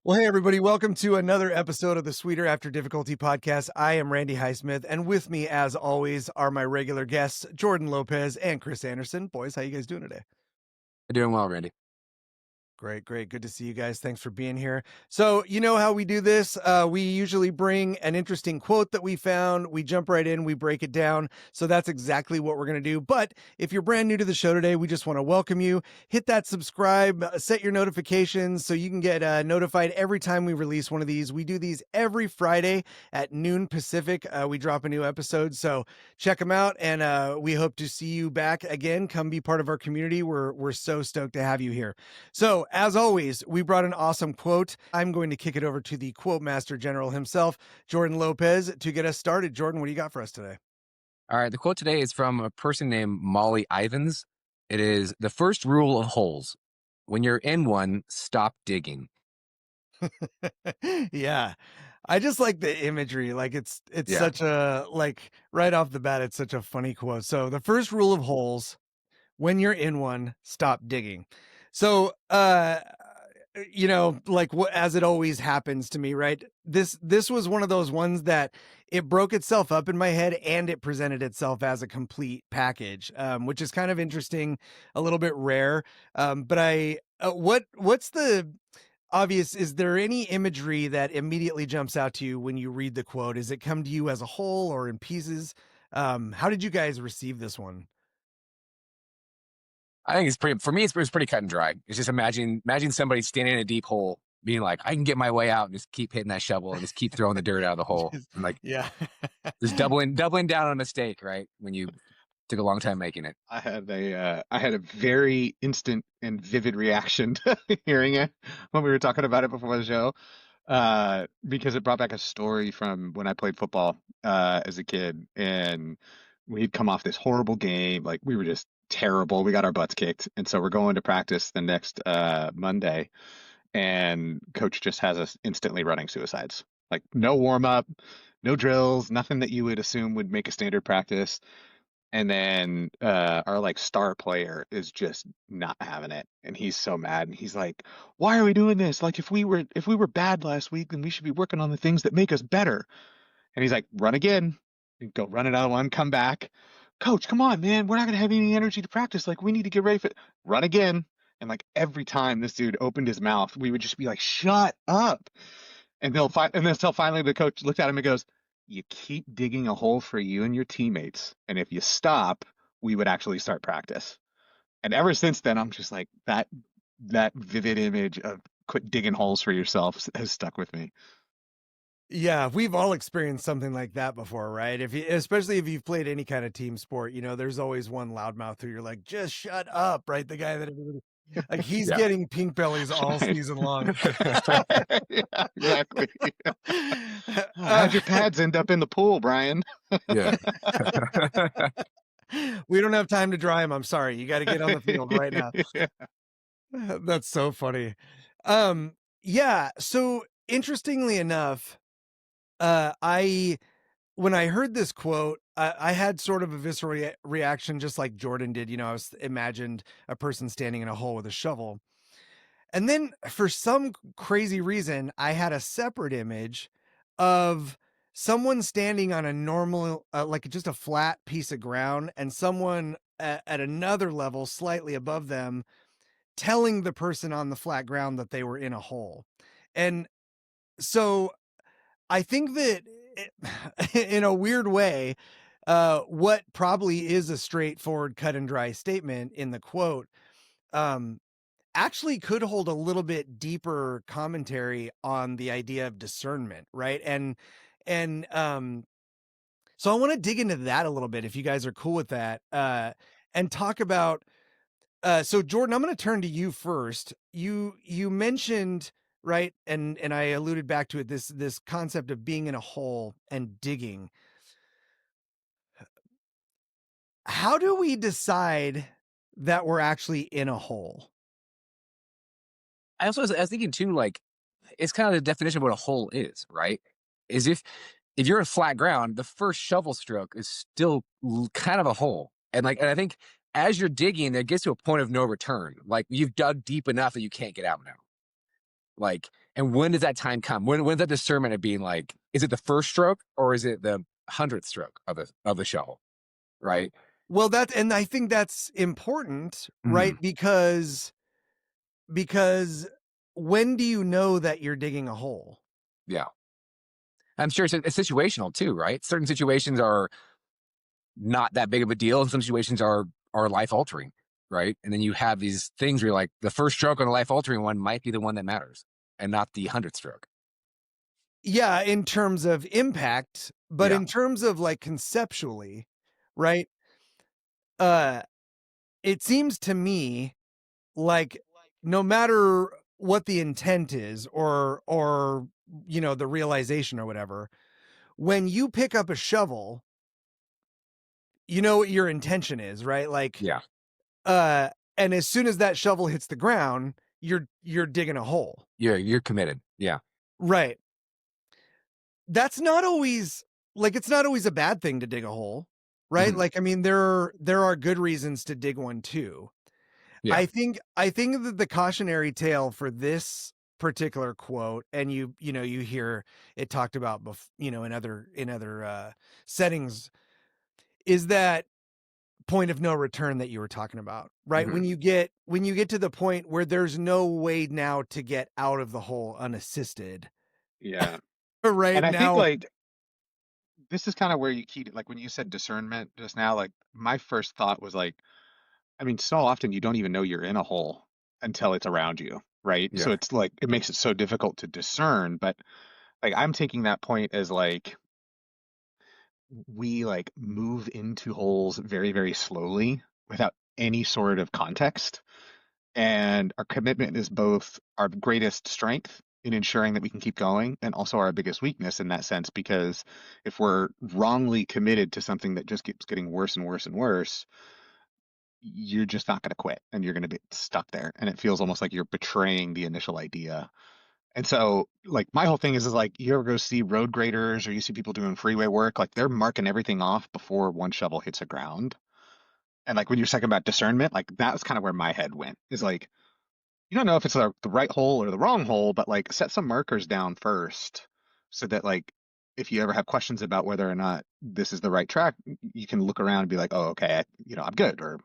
Well, hey, everybody, welcome to another episode of the Sweeter After Difficulty podcast. I am Randy Highsmith, and with me, as always, are my regular guests, Jordan Lopez and Chris Anderson. Boys, how you guys doing today? Doing well, Randy. Great, great. Good to see you guys. Thanks for being here. So, you know how we do this. We usually bring an interesting quote that we found. We jump right in, we break it down. So, that's exactly what we're going to do. But if you're brand new to the show today, we just want to welcome you. Hit that subscribe, set your notifications so you can get notified every time we release one of these. We do these every Friday at noon Pacific. We drop a new episode. So, check them out. And we hope to see you back again. Come be part of our community. We're so stoked to have you here. So, as always, we brought an awesome quote. I'm going to kick it over to the quote master general himself, Jordan Lopez, to get us started. Jordan, what do you got for us today? All right. The quote today is from a person named Molly Ivins. It is the first rule of holes. When you're in one, stop digging. Yeah. I just like the imagery. Like it's Yeah. such a like right off the bat, it's such a funny quote. So the first rule of holes, when you're in one, stop digging. So like what as it always happens to me, right? This was one of those ones that it broke itself up in my head and it presented itself as a complete package, which is kind of interesting, a little bit rare. But I what's the obvious, is there any imagery that immediately jumps out to you when you read the quote? Is it come to you as a whole or in pieces? How did you guys receive this one? I think it's pretty, for me, it's pretty cut and dry. It's just imagine somebody standing in a deep hole being like, I can get my way out and just keep hitting that shovel and just keep throwing the dirt out of the hole. And like, Yeah. just doubling down on a mistake, right? When you took a long time making it. I had a very instant and vivid reaction to hearing it when we were talking about it before the show, because it brought back a story from when I played football as a kid, and we'd come off this horrible game, like we were just terrible. We got our butts kicked, and so we're going to practice the next Monday, and coach just has us instantly running suicides, like no warm up, no drills, nothing that you would assume would make a standard practice. And then our like star player is just not having it, and he's so mad. And he's like, "Why are we doing this? Like, if we were bad last week, then we should be working on the things that make us better." And he's like, "Run again, and go run another one, come back, coach. Come on, man, we're not gonna have any energy to practice. Like, we need to get ready for it. Run again." And like every time this dude opened his mouth, we would just be like, "Shut up!" And then until finally the coach looked at him and goes, "You keep digging a hole for you and your teammates, and if you stop, we would actually start practice." And ever since then, I'm just like that vivid image of quit digging holes for yourself has stuck with me. Yeah, we've all experienced something like that before, right? If you, especially if you've played any kind of team sport, there's always one loudmouth who you're like, just shut up, right? The guy that everybody, like he's Yeah. getting pink bellies all Right. season long. Yeah, exactly. Uh, How'd your pads end up in the pool, Brian? Yeah. we don't have time to dry him. I'm sorry. You got to get on the field right now. That's so funny. Yeah. So interestingly enough, I when I heard this quote, I had sort of a visceral reaction, just like Jordan did. I was imagined a person standing in a hole with a shovel. And then for some crazy reason, I had a separate image of someone standing on a normal, like just a flat piece of ground, and someone at another level, slightly above them, telling the person on the flat ground that they were in a hole. And so I think that in a weird way, what probably is a straightforward cut and dry statement in the quote, um, actually could hold a little bit deeper commentary on the idea of discernment, right? And so I want to dig into that a little bit, if you guys are cool with that, and talk about. So Jordan, I'm going to turn to you first. You mentioned, right, and I alluded back to it, this concept of being in a hole and digging. How do we decide that we're actually in a hole? I was thinking too, like, it's kind of the definition of what a hole is, right? Is if you're in flat ground, the first shovel stroke is still kind of a hole. And I think as you're digging, there gets to a point of no return. Like you've dug deep enough that you can't get out now. Like, and when does that time come? When's that discernment of being like, is it the first stroke or is it the 100th stroke of the shovel? Right. Well, and I think that's important, right? Mhm. Because when do you know that you're digging a hole? Yeah. I'm sure it's situational too, right? Certain situations are not that big of a deal, and some situations are life altering, right? And then you have these things where you're like, the first stroke on the life altering one might be the one that matters, and not the 100th stroke. Yeah, in terms of impact, but Yeah. in terms of like conceptually, right? Uh, it seems to me like no matter what the intent is or the realization or whatever, when you pick up a shovel, you know what your intention is, right? Like Yeah. uh and as soon as that shovel hits the ground, you're digging a hole. You're committed. Yeah. Right. That's not always like it's not always a bad thing to dig a hole, right? Mhm. Like I mean there are good reasons to dig one too. Yeah. I think that the cautionary tale for this particular quote, and you hear it talked about in other settings, is that point of no return that you were talking about, right? Mhm. When you get to the point where there's no way now to get out of the hole unassisted, Yeah. right And I think now. like this is kind of where you keyed it. Like when you said discernment just now, like my first thought was like, I mean, so often you don't even know you're in a hole until it's around you, right? So Yeah. it's like it makes it so difficult to discern. But like I'm taking that point as like we like move into holes very, very slowly without any sort of context. And our commitment is both our greatest strength in ensuring that we can keep going and also our biggest weakness in that sense, because if we're wrongly committed to something that just keeps getting worse and worse and worse, you're just not going to quit and you're going to be stuck there. And it feels almost like you're betraying the initial idea. And so, like, my whole thing is like, you ever go see road graders or you see people doing freeway work, like, they're marking everything off before one shovel hits the ground. And, like, when you're talking about discernment, like, that's kind of where my head went is like, you don't know if it's the right hole or the wrong hole, but like, set some markers down first so that, like, if you ever have questions about whether or not this is the right track, you can look around and be like, oh, okay, I'm good. Or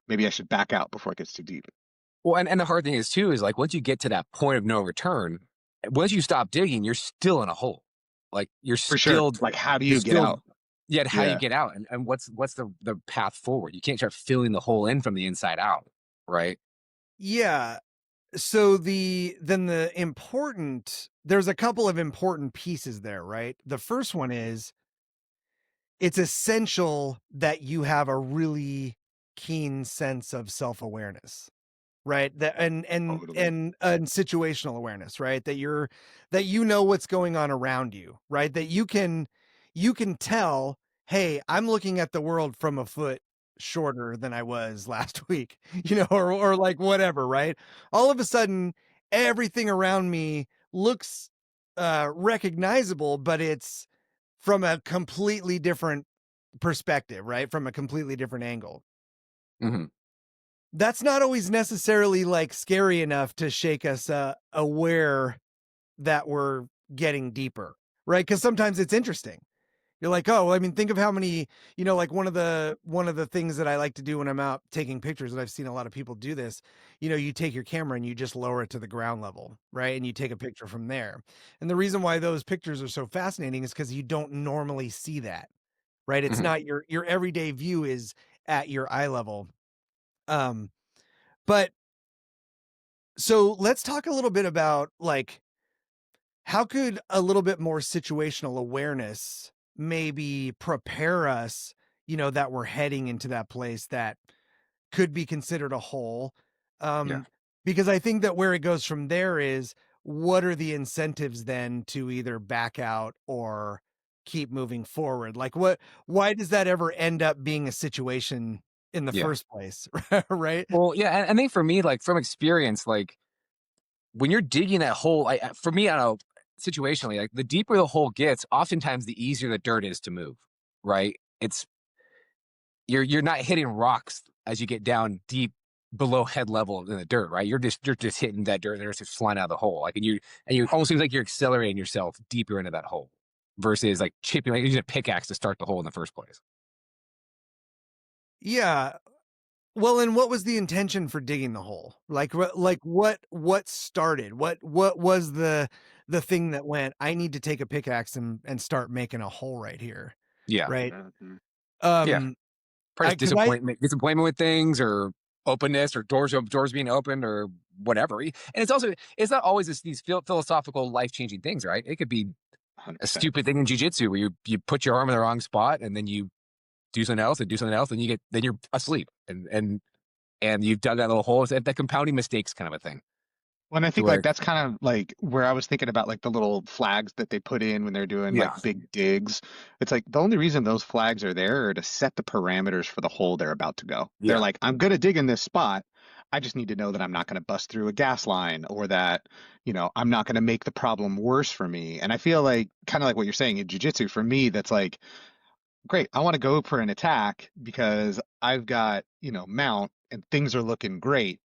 maybe I should back out before it gets too deep. Well, and the hard thing is too is like once you get to that point of no return, once you stop digging, you're still in a hole. Like For sure. Like, how do you're you get still out? yet how do you Yeah. get out? And what's the path forward? You can't start filling the hole in from the inside out, right? Yeah. So there's a couple of important pieces there, right? The first one is it's essential that you have a really keen sense of self-awareness, right? That Totally. and situational awareness, right? That you know what's going on around you, right? That you can tell, hey, I'm looking at the world from a foot shorter than I was last week, or like whatever, right? All of a sudden, everything around me looks recognizable, but it's from a completely different perspective, right? From a completely different angle. Mhm. That's not always necessarily like scary enough to shake us aware that we're getting deeper, right? Because sometimes it's interesting. You're like, oh, I mean, think of how many, like one of the things that I like to do when I'm out taking pictures, and I've seen a lot of people do this. You take your camera and you just lower it to the ground level, right? And you take a picture from there. And the reason why those pictures are so fascinating is because you don't normally see that, right? It's Mhm. not your everyday view is at your eye level. Um, but so let's talk a little bit about like how could a little bit more situational awareness maybe prepare us, that we're heading into that place that could be considered a hole. Yeah. Because I think that where it goes from there is what are the incentives then to either back out or keep moving forward? Like why does that ever end up being a situation in the Yeah. first place? Right? Well, yeah, and I think for me, like from experience, like when you're digging that hole, for me, I don't know, situationally, like the deeper the hole gets, oftentimes the easier the dirt is to move, right? It's you're not hitting rocks as you get down deep below head level in the dirt, right? You're just hitting that dirt and it's just flying out of the hole. Like and you almost seems like you're accelerating yourself deeper into that hole versus like chipping, like using a pickaxe to start the hole in the first place. Yeah. Well, and what was the intention for digging the hole? Like what started? What was the thing that went, I need to take a pickaxe and start making a hole right here, Yeah. right? Mhm. Yeah. Um, Probably just 'Cause I disappointment with things or openness or doors being opened or whatever. And it's not always these philosophical life changing things, right? It could be a 100%. stupid thing in jujitsu where you put your arm in the wrong spot and then you do something else and do something else and then you're asleep and you've dug that little hole. It's that compounding mistakes kind of a thing. Well, and I To think like where that's kind of like where I was thinking about like the little flags that they put in when they're doing like yeah big digs. It's like the only reason those flags are there are to set the parameters for the hole they're about to go. They're yeah like, I'm gonna dig in this spot. I just need to know that I'm not gonna bust through a gas line or that, I'm not gonna make the problem worse for me. And I feel like kind of like what you're saying in jujitsu, for me, that's like, great, I want to go for an attack because I've got, mount and things are looking great.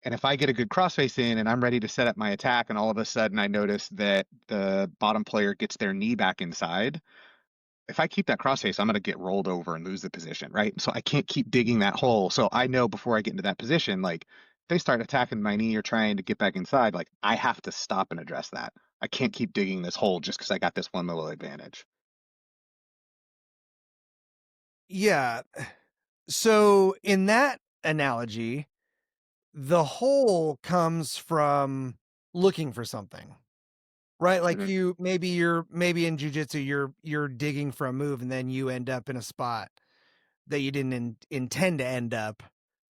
And if I get a good crossface in and I'm ready to set up my attack, and all of a sudden I notice that the bottom player gets their knee back inside, if I keep that crossface, I'm going to get rolled over and lose the position, right? So I can't keep digging that hole. So I know before I get into that position, like they start attacking my knee or trying to get back inside, like I have to stop and address that. I can't keep digging this hole just because I got this one little advantage. yeah. So in that analogy, the hole comes from looking for something, right? Like Mhm. maybe in jujitsu, you're digging for a move and then you end up in a spot that you didn't intend to end up,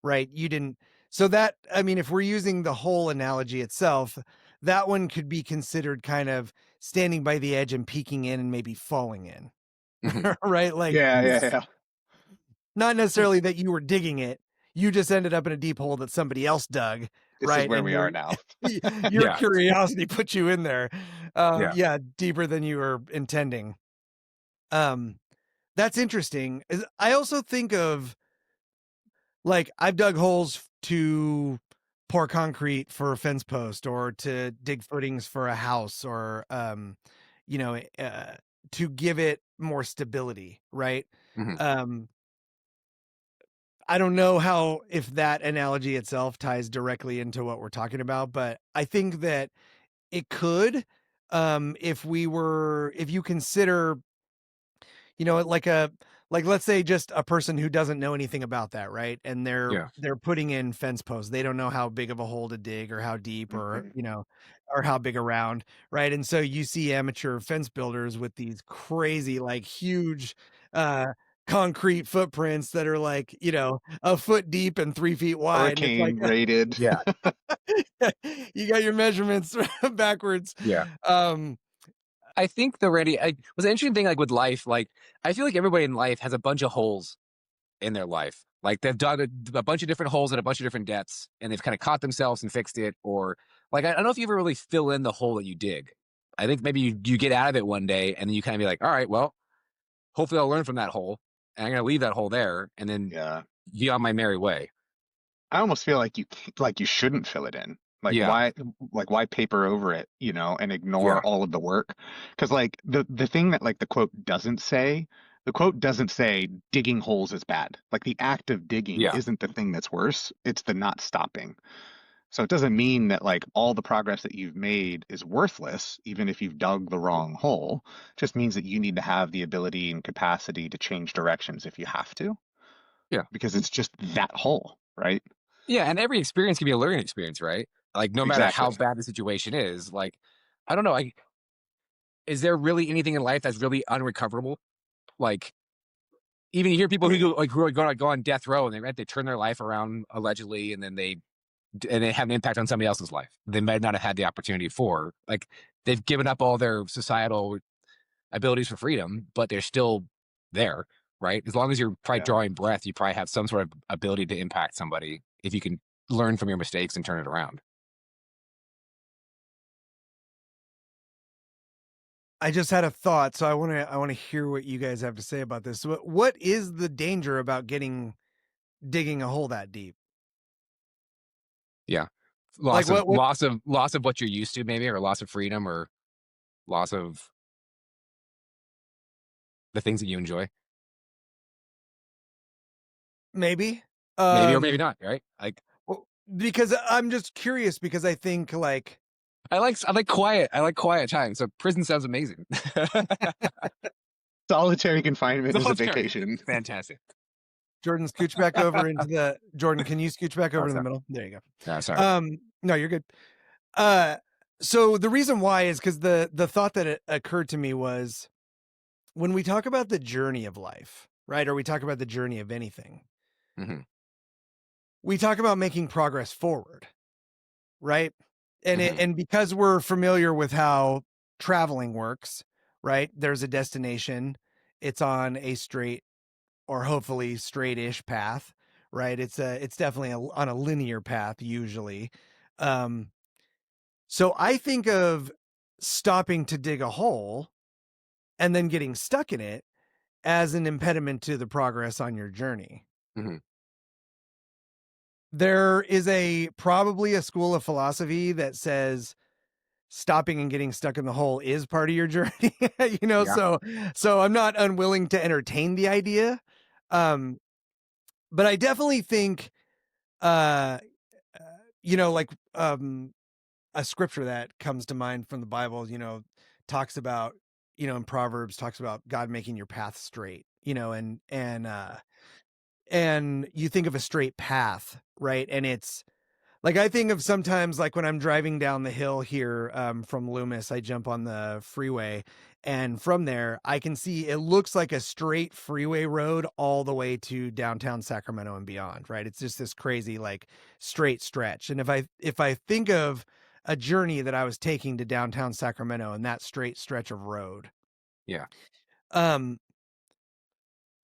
right? You didn't. So that, I mean, if we're using the whole analogy itself, that one could be considered kind of standing by the edge and peeking in and maybe falling in, hmm right? Like Yeah, yeah, yeah. not necessarily that you were digging it. You just ended up in a deep hole that somebody else dug, This is right? where And we are now. your yeah curiosity put you in there. yeah Yeah, deeper than you were intending. Um, that's interesting. I also think of, like, I've dug holes to pour concrete for a fence post or to dig footings for a house or you know, uh to give it more stability, right? hmm Um I don't know how, if that analogy itself ties directly into what we're talking about, but I think that it could, if you consider, like let's say just a person who doesn't know anything about that, right? And yeah they're putting in fence posts. They don't know how big of a hole to dig or how deep or, Mhm. or how big around, right? And so you see amateur fence builders with these crazy, like huge uh concrete footprints that are like, a foot deep and 3 feet wide. And it's like Hurricane rated. yeah you got your measurements backwards. yeah Um I think was an interesting thing like with life. Like I feel like everybody in life has a bunch of holes in their life. Like they've dug a bunch of different holes at a bunch of different depths, and they've kind of caught themselves and fixed it. Or like I don't know if you ever really fill in the hole that you dig. I think maybe you get out of it one day, and then you kind of be like, all right, well, hopefully I'll learn from that hole, and I'm gonna leave that hole there, and then Yeah. be on my merry way. I almost feel like you shouldn't fill it in. Yeah, Like why paper over it, and ignore yeah, all of the work? Because like the thing that like the quote doesn't say digging holes is bad. Like the act of digging yeah, isn't the thing that's worse. It's the not stopping. So it doesn't mean that like all the progress that you've made is worthless, even if you've dug the wrong hole. It just means that you need to have the ability and capacity to change directions if you have to, yeah, because it's just that hole, right? yeah. And every experience can be a learning experience, right? Like no matter how Exactly. bad the situation is, like I don't know, is there really anything in life that's really unrecoverable? Like even you hear I people who mean, go on death row and they turn their life around allegedly, and then they have an impact on somebody else's life they might not have had the opportunity for. Like they've given up all their societal abilities for freedom, but they're still there, right? As long as you're probably yeah. drawing breath, you probably have some sort of ability to impact somebody if you can learn from your mistakes and turn it around. I just had a thought, so I want to hear what you guys have to say about this. What is the danger about digging a hole that deep? Yeah. Like what Loss of what you're used to maybe, or loss of freedom, or loss of the things that you enjoy. maybe? Maybe or maybe Um, not, right? Like well, because I'm just curious because I think like I like quiet. I like quiet time. So prison sounds amazing. Solitary confinement is a Solitary. vacation. Fantastic. Jordan, scooch back over into the Jordan, can you scooch back Oh, over to the sorry. middle? There you No, go. sorry. No, you're good. Uh, so the reason why is because the thought that it occurred to me was when we talk about the journey of life, right? Or we talk about the journey of anything, Hmm. we talk about making progress forward, right? Hmm. And because we're familiar with how traveling works, right? There's a destination, it's on a straight or hopefully straight-ish path, right? It's definitely on a linear path usually. Um, so I think of stopping to dig a hole and then getting stuck in it as an impediment to the progress on your journey. Hmm. There is probably a school of philosophy that says stopping and getting stuck in the hole is part of your journey, Yeah. so I'm not unwilling to entertain the idea. Um, but I definitely think uh uh, like a scripture that comes to mind from the Bible, talks about, in Proverbs talks about God making your path straight, and you think of a straight path, right? And it's like I think of sometimes like when I'm driving down the hill here from Loomis, I jump on the freeway, and from there I can see it looks like a straight freeway road all the way to downtown Sacramento and beyond, right? It's just this crazy like straight stretch. And if I think of a journey that I was taking to downtown Sacramento and that straight stretch of road, Yeah. um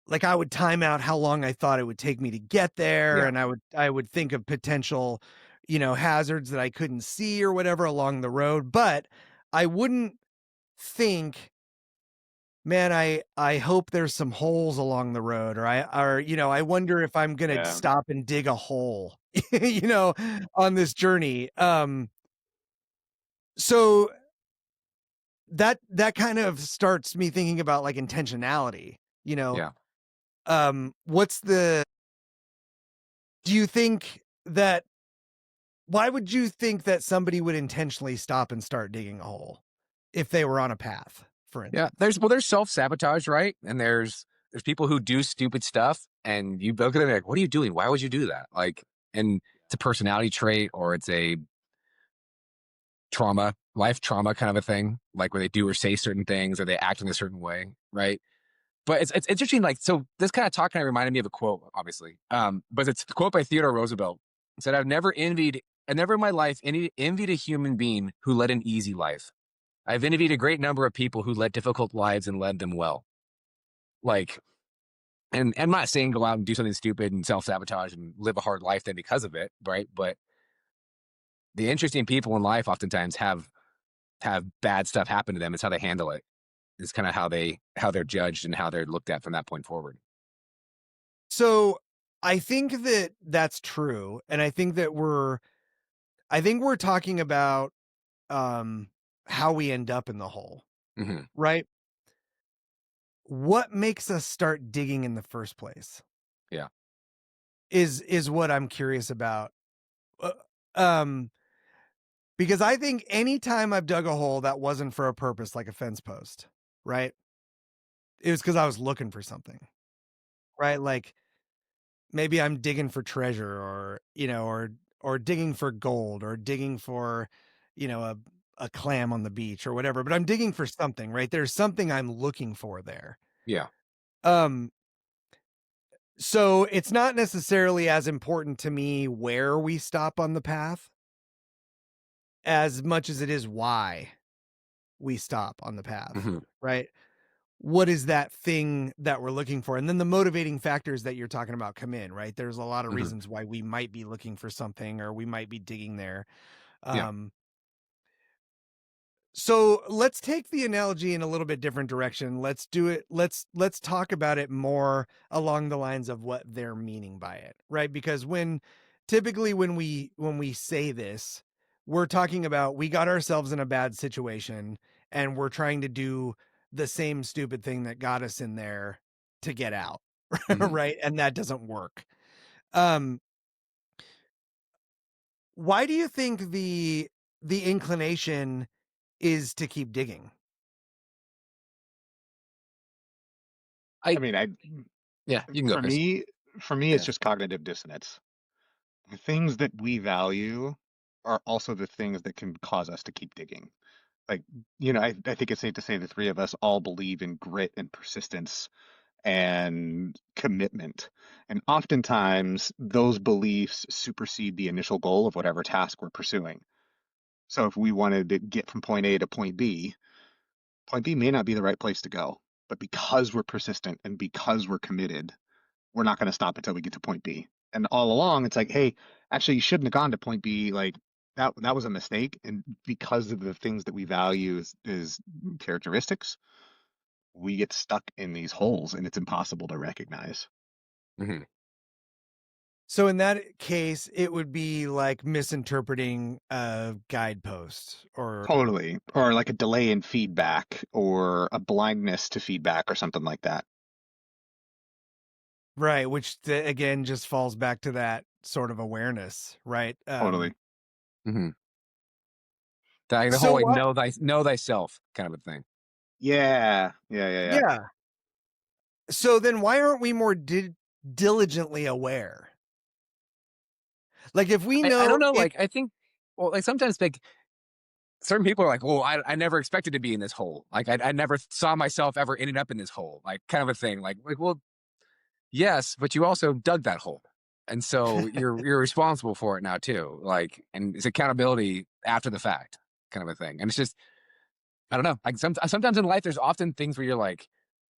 like I would time out how long I thought it would take me to get there, Yeah. and I would think of potential, hazards that I couldn't see or whatever along the road, but I wouldn't think, man, I hope there's some holes along the road, I wonder if I'm gonna Yeah. stop and dig a hole, you know, on this journey. So that kind of starts me thinking about like intentionality, you know. Yeah. What's the do you think that why would you think that somebody would intentionally stop and start digging a hole if they were on a path, for Yeah. instance? There's self-sabotage, right? And there's people who do stupid stuff and you look at them like, what are you doing? Why would you do that? Like, and it's a personality trait or it's a life trauma kind of a thing, like where they do or say certain things or they act in a certain way, right? But it's interesting, like, so this kind of talk kind of reminded me of a quote, obviously. But it's a quote by Theodore Roosevelt. It said, I never in my life envied a human being who led an easy life. I've envied a great number of people who led difficult lives and led them well. Like, and I'm not saying go out and do something stupid and self-sabotage and live a hard life then because of it, right? But the interesting people in life oftentimes have bad stuff happen to them. It's how they handle it. It's kind of how they're judged and how they're looked at from that point forward. So, I think that that's true, and I think we're talking about, um, how we end up in the hole, Hmm. right? What makes us start digging in the first place Yeah. is what I'm curious about. Uh, um, because I think anytime I've dug a hole that wasn't for a purpose, like a fence post, right? It was because I was looking for something, right? Like maybe I'm digging for treasure or digging for gold or digging for, a clam on the beach or whatever, but I'm digging for something, right? There's something I'm looking for there. Yeah. Um, so it's not necessarily as important to me where we stop on the path as much as it is why we stop on the path, Hmm. right? What is that thing that we're looking for? And then the motivating factors that you're talking about come in, right? There's a lot of Hmm. reasons why we might be looking for something or we might be digging there. Yeah. Um, so let's take the analogy in a little bit different direction. Let's do it. Let's talk about it more along the lines of what they're meaning by it, right? Because when typically when we say this, we're talking about we got ourselves in a bad situation and we're trying to do the same stupid thing that got us in there to get out, Mhm. right? And that doesn't work. Um, why do you think the inclination is to keep digging? I I mean, I Yeah, you can go, for Chris. me, for me, it's Yeah. just cognitive dissonance. The things that we value are also the things that can cause us to keep digging. Like, I think it's safe to say the three of us all believe in grit and persistence and commitment. And oftentimes, those beliefs supersede the initial goal of whatever task we're pursuing. So if we wanted to get from point A to point B may not be the right place to go. But because we're persistent and because we're committed, we're not going to stop until we get to point B. And all along, it's like, hey, actually, you shouldn't have gone to point B. Like that was a mistake. And because of the things that we value is characteristics, we get stuck in these holes, and it's impossible to recognize. Mhm. So in that case, it would be like misinterpreting a guidepost or Totally, or like a delay in feedback, or a blindness to feedback, or something like that. right, which again just falls back to that sort of awareness, right? Totally. Mhm. The So whole, like, what? know thyself kind of a thing. Yeah, yeah, yeah, yeah. Yeah. So then why aren't we more diligently aware? Like if we I know don't know, if like, I think, well, like, sometimes, like, certain people are like, "Well, I never expected to be in this hole. Like, I never saw myself ever ending up in this hole," like, kind of a thing. Well, yes, but you also dug that hole, and so you're responsible for it now too. Like, and it's accountability after the fact, kind of a thing. And it's just, I don't know. Like, sometimes in life, there's often things where you're like,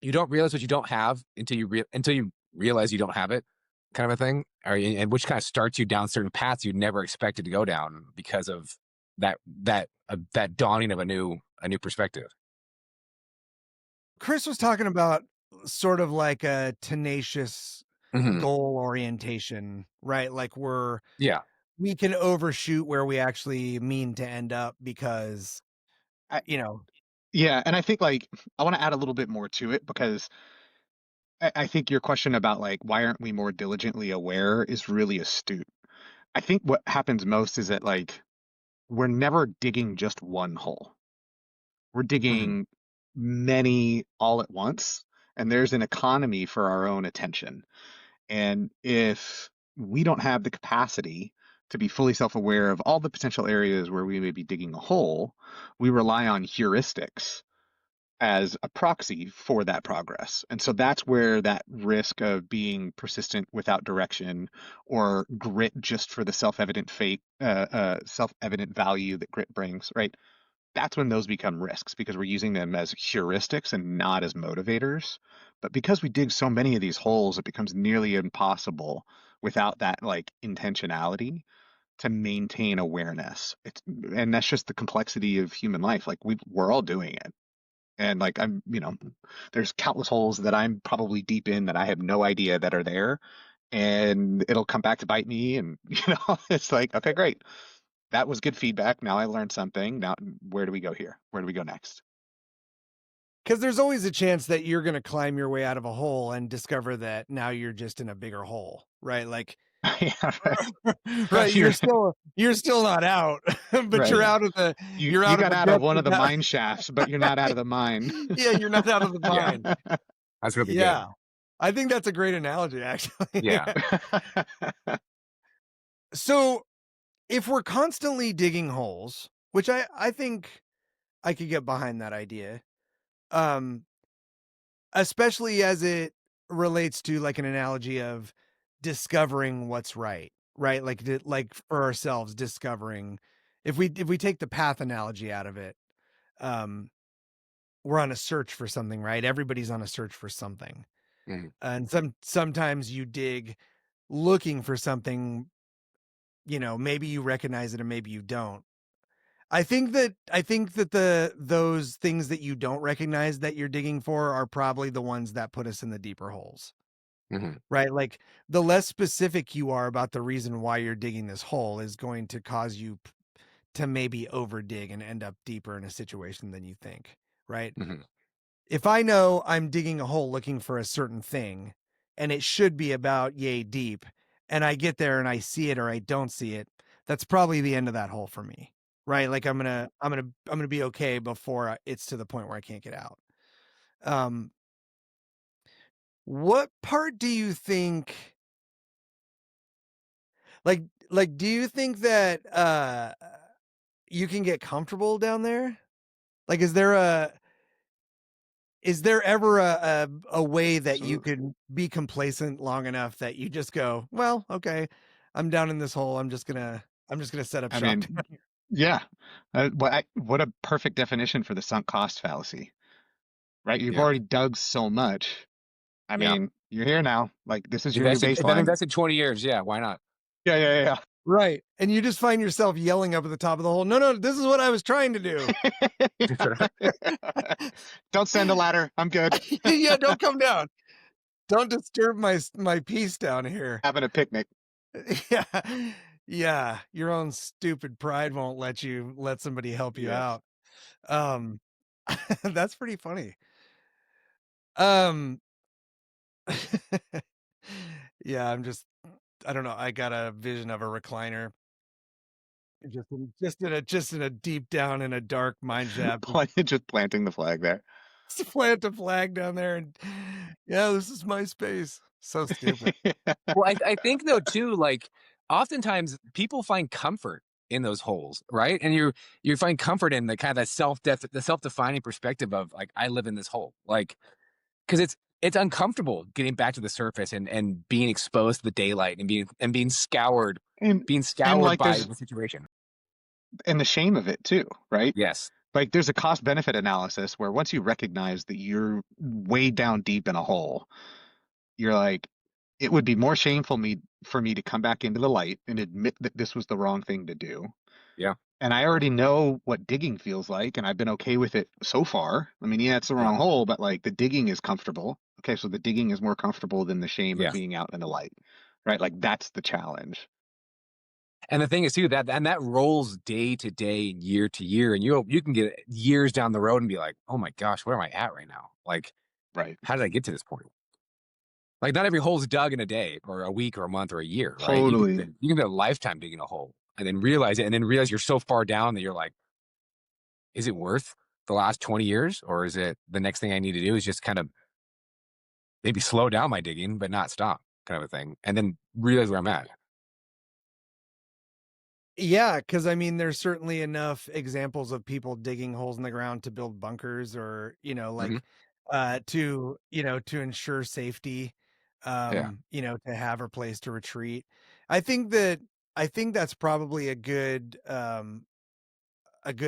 you don't realize what you don't have until you realize you don't have it, kind of a thing, and which kind of starts you down certain paths you never expected to go down because of that dawning of a new perspective. Chris was talking about sort of like a tenacious Hmm. goal orientation, right? Like Yeah. we can overshoot where we actually mean to end up because, I, you know, yeah, and I think like I want to add a little bit more to it because I think your question about like why aren't we more diligently aware is really astute. I think what happens most is that like we're never digging just one hole. We're Hmm. digging many all at once, and there's an economy for our own attention. And if we don't have the capacity to be fully self-aware of all the potential areas where we may be digging a hole, we rely on heuristics as a proxy for that progress. And so that's where that risk of being persistent without direction, or grit just for the self-evident self-evident value that grit brings, right? That's when those become risks because we're using them as heuristics and not as motivators. But because we dig so many of these holes, it becomes nearly impossible without that like intentionality to maintain awareness. And that's just the complexity of human life. Like we're all doing it. And like there's countless holes that I'm probably deep in that I have no idea that are there. And it'll come back to bite me. And it's like, okay, great. That was good feedback. Now I learned something. Now where do we go here? Where do we go next? because there's always a chance that you're going to climb your way out of a hole and discover that now you're just in a bigger hole, right? Like, Yeah, right. right, You're you're still not out, but right. you're You out of got the out of depths one of of the that. mine shafts, but you're not out of the mine. Yeah, you're not out of the Yeah. mine. That's really good. Yeah. I think that's a great analogy, actually. Yeah. So if we're constantly digging holes, which I think I could get behind that idea, um, especially as it relates to like an analogy of discovering what's right, right? Like like for ourselves, discovering if we take the path analogy out of it, um, we're on a search for something, right? Everybody's on a search for something. Mhm. And sometimes you dig looking for something, maybe you recognize it and maybe you don't. I think that those things that you don't recognize that you're digging for are probably the ones that put us in the deeper holes. Mhm. right? Like the less specific you are about the reason why you're digging this hole is going to cause you to maybe over dig and end up deeper in a situation than you think, right? Mhm. If I know I'm digging a hole looking for a certain thing and it should be about yay deep, and I get there and I see it or I don't see it, that's probably the end of that hole for me. Right? Like I'm going to be okay before it's to the point where I can't get out. Um what part do you think like do you think that you can get comfortable down there? Like is there ever a way that you Absolutely. could be complacent long enough that you just go, "Well, okay, I'm down in this hole. I'm just gonna set up I shop mean, down here." yeah. What a perfect definition for the sunk cost fallacy, right? You've Yeah. already dug so much. I Yeah. mean, you're here now. Like this is your new If I've baseline. invested 20 years, yeah, why not? Yeah, Right, and you just find yourself yelling up at the top of the hole, "No, no, this is what I was trying to do." yeah. Don't send a ladder. I'm good. Yeah, don't come down. Don't disturb my peace down here. Having a picnic. Yeah. Yeah, your own stupid pride won't let you let somebody help you Yes. out. Um, that's pretty funny. Um, yeah, I don't know, I got a vision of a recliner just in a deep down in a dark mine shaft, Just planting the flag there. just plant a flag down there and, "Yeah, this is my space." So stupid. Well, I think though too, like oftentimes people find comfort in those holes, right? And you find comfort in the kind of that the self-defining perspective of like I live in this hole. Like because it's uncomfortable getting back to the surface and being exposed to the daylight and being and being and scoured like by there's the situation. and the shame of it too, right? Yes. Like there's a cost benefit analysis where once you recognize that you're way down deep in a hole, you're like, it would be more shameful me for me to come back into the light and admit that this was the wrong thing to do. Yeah. And I already know what digging feels like, and I've been okay with it so far. I mean, yeah, it's the Yeah. wrong hole, but like the digging is comfortable. Okay, so the digging is more comfortable than the shame of Yeah. being out in the light, right? Like that's the challenge. And the thing is too that rolls day to day, year to year, and you can get years down the road and be like, oh my gosh, where am I at right now? Like, Right. how did I get to this point? Like, not every hole's dug in a day or a week or a month or a year, right? Totally. You can spend a lifetime digging a hole and then realize it, and then realize you're so far down that you're like, is it worth the last 20 years, or is it the next thing I need to do is just kind of maybe slow down my digging but not stop, kind of a thing, and then realize where I'm at. Yeah, because I mean, there's certainly enough examples of people digging holes in the ground to build bunkers or, Hmm. to ensure safety, Yeah. to have a place to retreat. I think that I think that's probably a good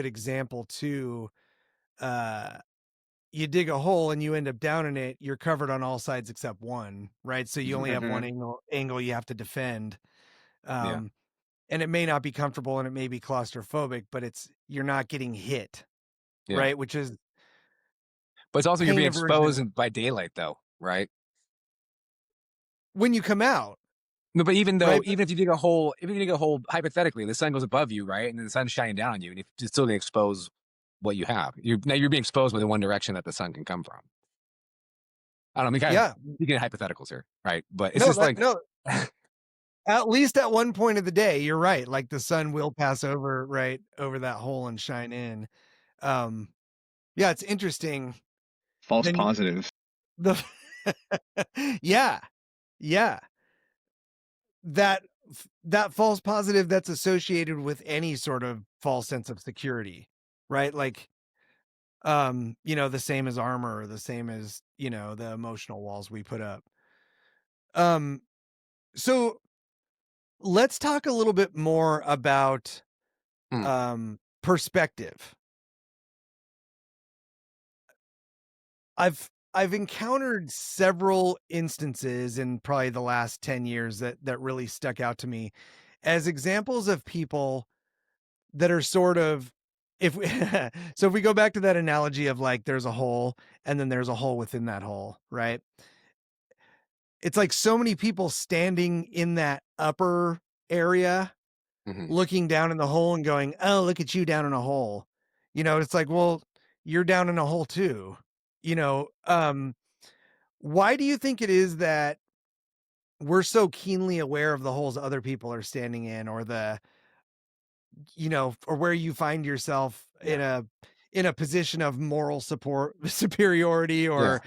example too. Uh, you dig a hole and you end up down in it, you're covered on all sides except one, right? So you Hmm. only have one Hmm. angle you have to defend. Yeah. Um, and it may not be comfortable and it may be claustrophobic, but you're not getting hit, Yeah. right? Which is But it's also you're pain being aversion exposed by daylight, though, right? when you come out, No, but right? But even if you dig a hole, if you dig a hole hypothetically, the sun goes above you, right? And then the sun's shining down on you, and it's still going to expose what you have. You're being exposed with the one direction that the sun can come from. I don't know, I'm kind of yeah, speaking hypotheticals here, right? But it's no, just like, no, at least at one point of the day, you're right. Like the sun will pass over right over that hole and shine in. Um, yeah, it's interesting. False Then positives. the yeah, yeah, that that false positive that's associated with any sort of false sense of security, right? Like the same as armor or the same as, the emotional walls we put up. Um, so let's talk a little bit more about hmm, perspective. I've encountered several instances in probably the last 10 years that really stuck out to me as examples of people that are sort of if we so if we go back to that analogy of like there's a hole and then there's a hole within that hole, right? it's like so many people standing in that upper area Mhm. looking down in the hole and going, "Oh, look at you down in a hole." It's like, "Well, you're down in a hole too." You know, why do you think it is that we're so keenly aware of the holes other people are standing in, or or where you find yourself Yeah. in a position of moral support superiority, Yeah. or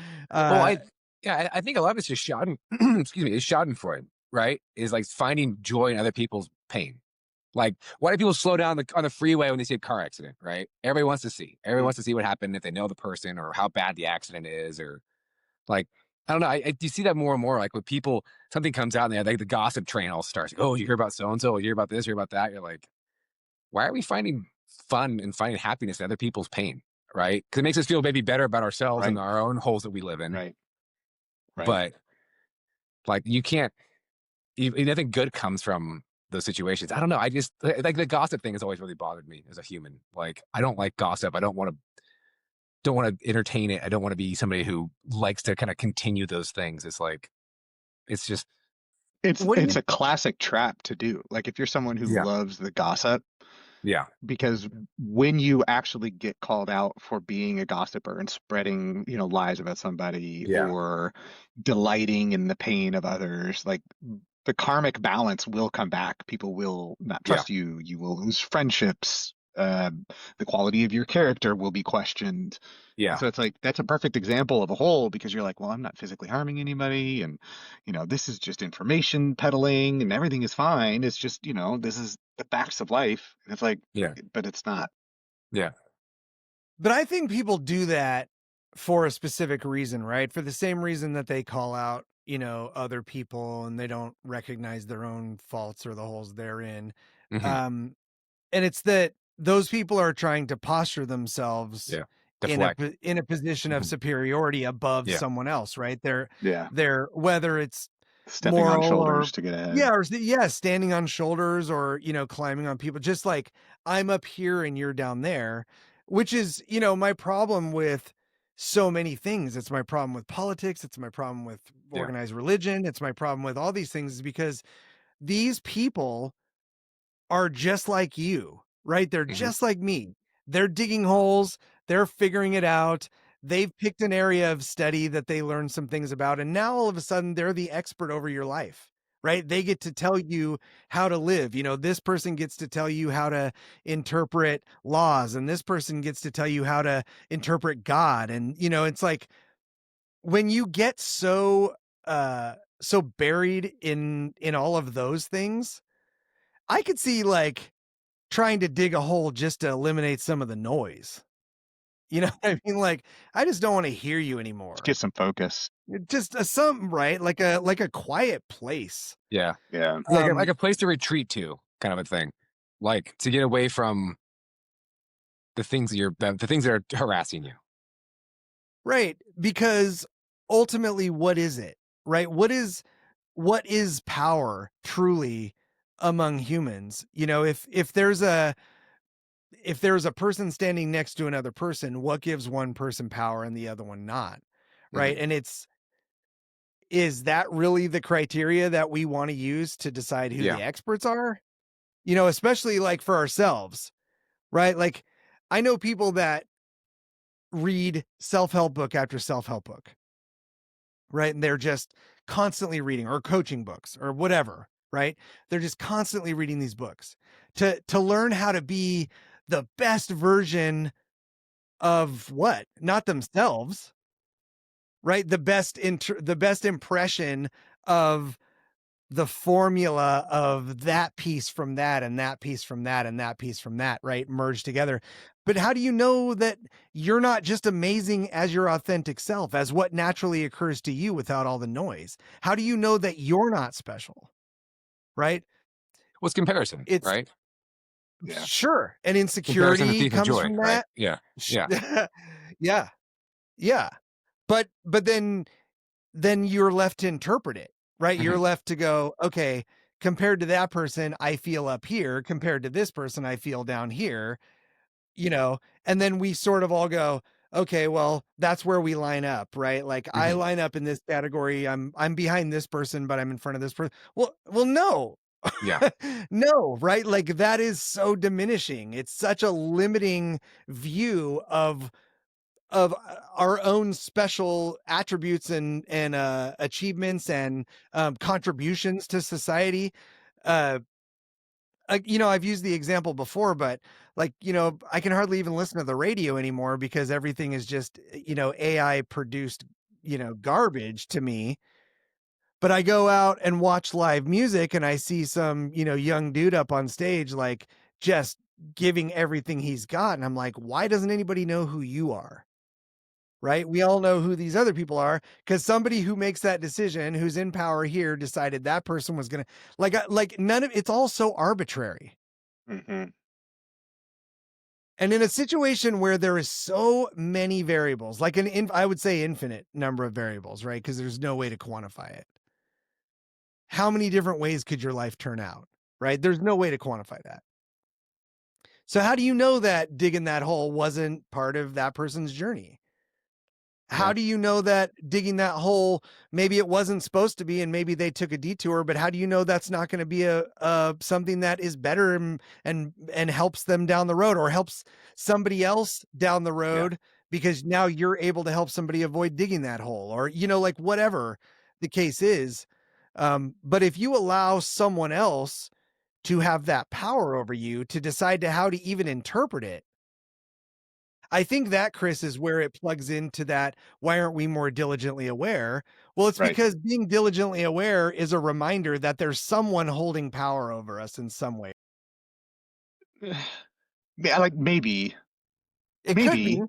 Well, uh I think a lot of it's just Schaden excuse me, is Schadenfreude, right? Is like finding joy in other people's pain. Like, why do people slow down on the freeway when they see a car accident, right? Everybody wants to see. Everybody Mm. wants to see what happened if they know the person or how bad the accident is, or like, I don't know. Do you see that more and more? Like, when people, something comes out and they like the gossip train all starts. Like, oh, you hear about so and so, you hear about this, you hear about that. You're like, why are we finding fun and finding happiness in other people's pain, right? Because it makes us feel maybe better about ourselves and Right. our own holes that we live in. Right. Right. But like, you can't, nothing good comes from those situations. I don't know. I just like the gossip thing has always really bothered me as a human. Like, I don't like gossip. I don't want to entertain it. I don't want to be somebody who likes to kind of continue those things. It's like, it's just, It's what do it's you a classic trap to do. Like if you're someone who yeah, loves the gossip, yeah, because when you actually get called out for being a gossiper and spreading, lies about somebody yeah, or delighting in the pain of others, like the karmic balance will come back. People will not yeah, trust you. You will lose friendships. The quality of your character will be questioned. yeah, So it's like that's a perfect example of a whole because you're like, well, I'm not physically harming anybody, and this is just information peddling, and everything is fine. It's just this is the facts of life. And it's like, yeah, but it's not. yeah, But I think people do that for a specific reason, right? For the same reason that they call out, other people, and they don't recognize their own faults or the holes they're in. hmm, Um, and it's that those people are trying to posture themselves yeah, deflect, in a position of mhm, superiority above yeah, someone else, right? Yeah, They're whether it's stepping on moral or shoulders to get ahead. yeah, standing on shoulders, or climbing on people, just like I'm up here and you're down there, which is my problem with so many things. It's my problem with politics, it's my problem with yeah, organized religion, it's my problem with all these things, is because these people are just like you, right? They're hmm, just like me. They're digging holes, they're figuring it out. They've picked an area of study that they learned some things about, and now all of a sudden they're the expert over your life, right? They get to tell you how to live. This person gets to tell you how to interpret laws, and this person gets to tell you how to interpret God. And it's like when you get so buried in all of those things, I could see like trying to dig a hole just to eliminate some of the noise. You know what I mean? Like, I just don't wanna hear you anymore. Get some focus. Just something, right? Like a quiet place. yeah, Yeah. yeah, like Um, a place to retreat to, kind of a thing, like to get away from the things that are harassing you. right, because ultimately, what is it, right? What is power truly among humans? If there's a person standing next to another person, what gives one person power and the other one not? Right? Hmm. And is that really the criteria that we wanna use to decide who Yeah, the experts are? Especially, like, for ourselves, right? Like, I know people that read self-help book after self-help book, right? And they're just constantly reading, or coaching books or whatever, right? They're just constantly reading these books to learn how to be the best version of what? Not themselves, right? The best impression of the formula of that piece from that, and that piece from that, and that piece from that, right? Merged together. But how do you know that you're not just amazing as your authentic self, as what naturally occurs to you without all the noise? How do you know that you're not special, right? what's comparison, It's right? Yeah. sure. And Comparison the insecurity thief of comes joy, from right? that. Yeah, Sh- yeah, yeah. Yeah. But then you're left to interpret it, right? You're hmm, left to go, okay, compared to that person, I feel up here. Compared to this person, I feel down here, and then we sort of all go, okay, well, that's where we line up, right? Like I Mhm. line up in this category. I'm behind this person, but I'm in front of this person. Well, no. Yeah. No, right? Like that is so diminishing. It's such a limiting view of our own special attributes and achievements and contributions to society. Uh I've used the example before, but like, I can hardly even listen to the radio anymore because everything is just, AI produced, garbage to me. But I go out and watch live music and I see some, young dude up on stage, like just giving everything he's got. And I'm like, why doesn't anybody know who you are? Right? We all know who these other people are because somebody who makes that decision, who's in power here, decided that person was going to like none of it's all so arbitrary. Hmm. And in a situation where there is so many variables, like I would say infinite number of variables, right? Because there's no way to quantify it. How many different ways could your life turn out? Right? There's no way to quantify that. So how do you know that digging that hole wasn't part of that person's journey? How Yeah. do you know that digging that hole, maybe it wasn't supposed to be, and maybe they took a detour, but how do you know that's not going to be a something that is better and helps them down the road or helps somebody else down the Yeah. road because now you're able to help somebody avoid digging that hole or, like whatever the case is. But if you allow someone else to have that power over you to decide to how to even interpret it, I think that, Chris, is where it plugs into that. Why aren't we more diligently aware? Well, it's Right. because being diligently aware is a reminder that there's someone holding power over us in some way. Yeah, like It could be. maybe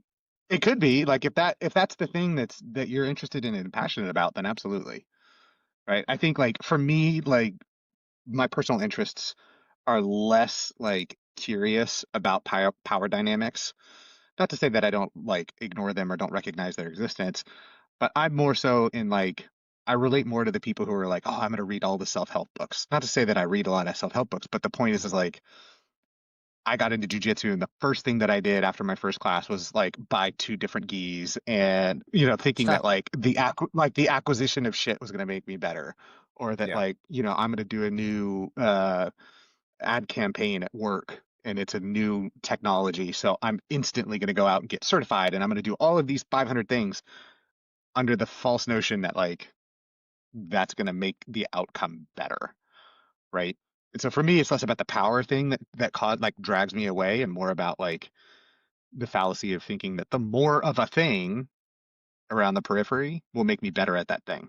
it could be like if that's the thing that you're interested in and passionate about, then absolutely. Right. I think like for me, like my personal interests are less like curious about power dynamics. Not to say that I don't like ignore them or don't recognize their existence, but I'm more so in like I relate more to the people who are like, oh, I'm going to read all the self-help books. Not to say that I read a lot of self-help books, but the point is like I got into jujitsu, and the first thing that I did after my first class was like buy two different gis, and thinking that like the acquisition of shit was going to make me better, or that Yeah. like I'm going to do a new ad campaign at work, and it's a new technology, so I'm instantly going to go out and get certified, and I'm going to do all of these 500 things under the false notion that like that's going to make the outcome better, right? And so for me, it's less about the power thing that caught like drags me away, and more about like the fallacy of thinking that the more of a thing around the periphery will make me better at that thing.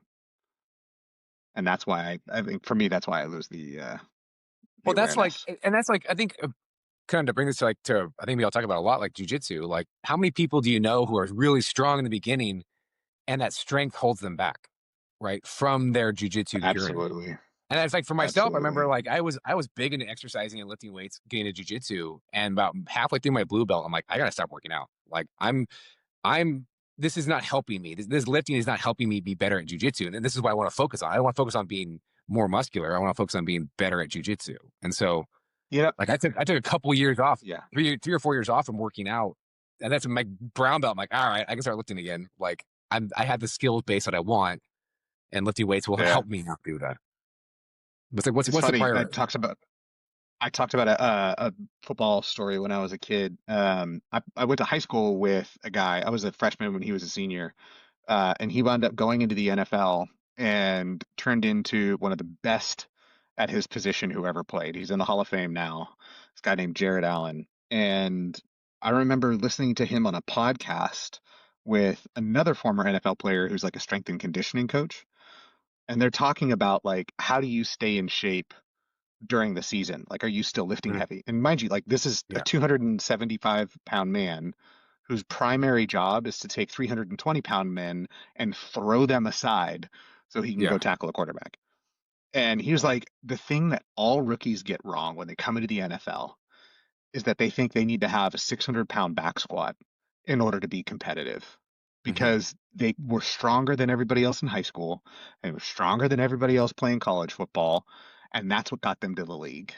And that's why I think for me that's why I lose the Well, that's like, awareness. and that's like, I think, kind of to bring this to like to, I think we all talk about a lot, like jujitsu. Like, how many people do you know who are really strong in the beginning, and that strength holds them back, right, from their jujitsu journey? Absolutely. And it's like for myself, I remember Absolutely. like I was big into exercising and lifting weights, getting into jujitsu, and about halfway through my blue belt, I'm like, I gotta stop working out. Like I'm this is not helping me. This lifting is not helping me be better at jujitsu. And this is what I want to focus on. I want to focus on being more muscular. I want to focus on being better at jujitsu. And so Yeah. like I took a couple years off, Yeah. 3 or 4 years off from working out. And that's my brown belt. I'm like, all right, I can start lifting again. Like I have the skill base that I want, and lifting weights will Yeah. help me not do that. But it's like what's It's what's the funny. priority? I talked about a football story when I was a kid. I went to high school with a guy. I was a freshman when he was a senior, and he wound up going into the NFL and turned into one of the best at his position who ever played. He's in the Hall of Fame now. This guy named Jared Allen. And I remember listening to him on a podcast with another former NFL player who's like a strength and conditioning coach. And they're talking about like how do you stay in shape during the season? Like, are you still lifting Mhm. heavy? And mind you, like this is a Yeah. 275-pound man whose primary job is to take 320-pound men and throw them aside so he can go Yeah. tackle a quarterback. And he was like, the thing that all rookies get wrong when they come into the NFL is that they think they need to have a 600-pound back squat in order to be competitive Hmm. because they were stronger than everybody else in high school and were stronger than everybody else playing college football. And that's what got them to the league.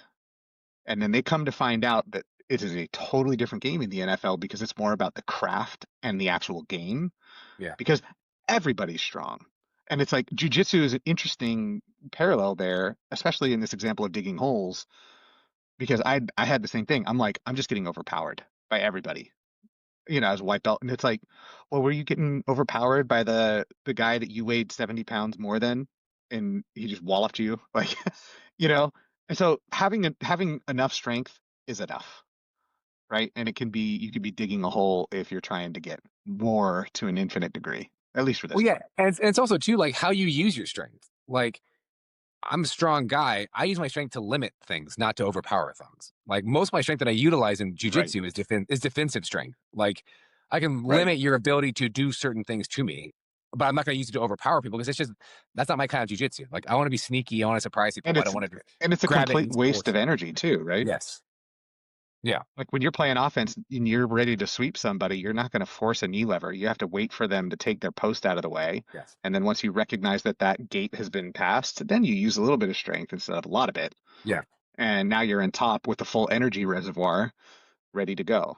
And then they come to find out that it is a totally different game in the NFL because it's more about the craft and the actual game Yeah. because everybody's strong. And it's like jujitsu is an interesting parallel there, especially in this example of digging holes, because I had the same thing. I'm like, I'm just getting overpowered by everybody, as a white belt. And it's like, well, were you getting overpowered by the guy that you weighed 70 pounds more than and he just walloped you? Like, you know? And so having enough strength is enough, right? And you could be digging a hole if you're trying to get more to an infinite degree, at least for Well, this yeah, one. and it's also too like how you use your strength. Like I'm a strong guy. I use my strength to limit things, not to overpower things. Like most of my strength that I utilize in Right. jujitsu is defensive strength. Like I can Right. limit your ability to do certain things to me, but I'm not going to use it to overpower people because that's not my kind of jujitsu. Like I want to be sneaky. I want to surprise people. And I don't want to it's a grab it complete and waste force of it. energy too, right? Yes. Yeah. Like when you're playing offense and you're ready to sweep somebody, you're not going to force a knee lever. You have to wait for them to take their post out of the way. Yes. And then once you recognize that that gate has been passed, then you use a little bit of strength instead of a lot of it. Yeah. And now you're in top with the full energy reservoir ready to go.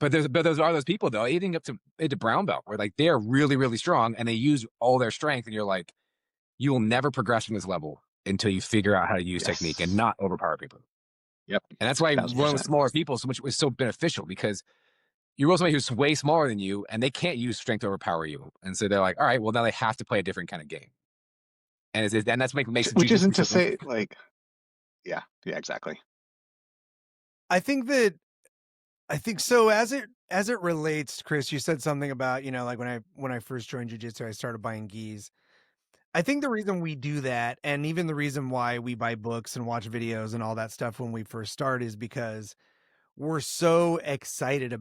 But those are those people though, even up to into brown belt where like they're really, really strong and they use all their strength and you're like, you will never progress from this level until you figure out how to use technique and Yes. not overpower people. Yep. And that's why rolling with 1000%. smaller people so much was so beneficial because you roll somebody who's way smaller than you and they can't use strength to overpower you. And so they're like, all right, well now they have to play a different kind of game. And that's what makes Which jujitsu isn't to so say interesting. like, yeah, exactly. I think that I think so as it relates, Chris, you said something about, like when I first joined jujitsu, I started buying gis. I think the reason we do that, and even the reason why we buy books and watch videos and all that stuff when we first start is because we're so excited